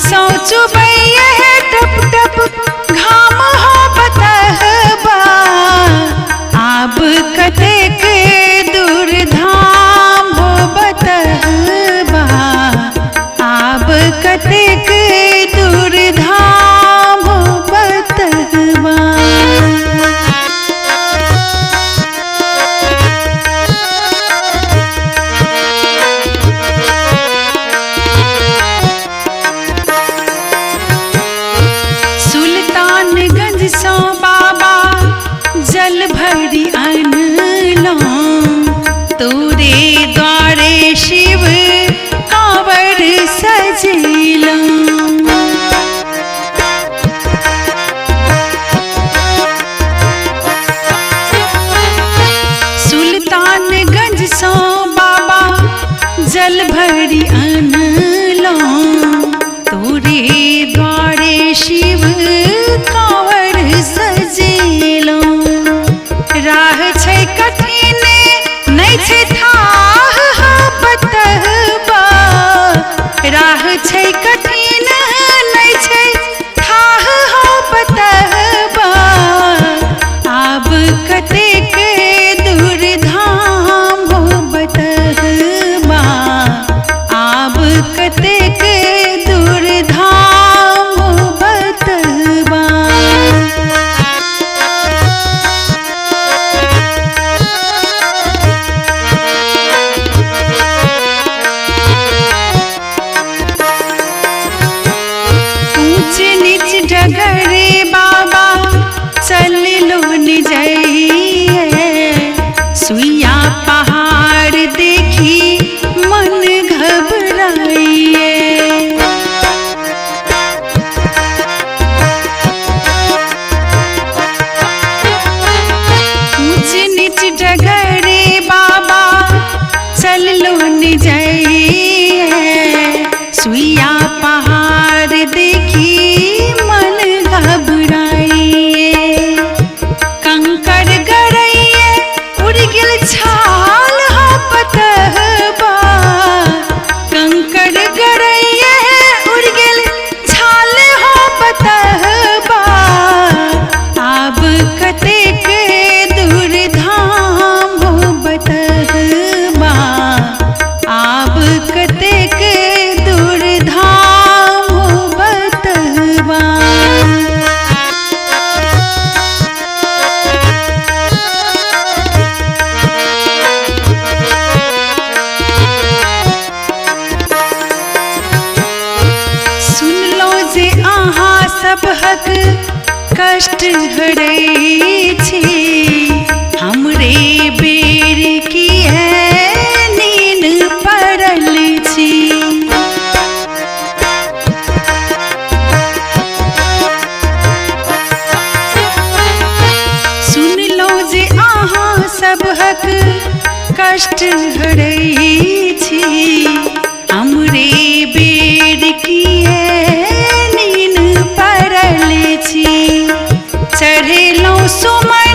सौ चुबैया टप टप घाम हो बतहबा आब कतेक दूर धाम हो बतहबा आब कतेक दूर धाम हो बतहबा। सुल्तानगंज सौ बाबा जल भरी अनलौं तोरे द्वारे शिव कांवर सजेलौं। सुल्तानगंज सौ बाबा जल भरी अनलौं तोरे द्वारे शिव कांवर सजेलौं। राह छै कठिन नहीं छै थाह हो बतहबा राह छै कठिन नहीं छै थाह हो बतहबा आब कतेक दूर धाम हो बतहबा आब कतेक दूर धाम हो बतहबा। ऊंच नीच डगरे बाबा चल लो निजइए सुइया पहाड़ देखी मन घबराइए। ऊंच नीच डगरे बाबा चल लो निजइए सुइया पहाड़ देखी मन घबराइए। कंकर गरइए उड़ गेल छाल हो बतहबा कंकर गरइए उड़ गेल छाल हो बतहबा आब कतेक दूर धाम हो बतहबा आब कतेक दूर धाम हो बतहबा। सुनलो जे अहाँ सबहक कष्ट हरै छी हमरे बेर की है नींद पड़ल छी। सुनलो जे अहाँ सबहक कष्ट हरै छी हमरे बेर की है नींद पड़ल छी। चढ़ेलौं सुमन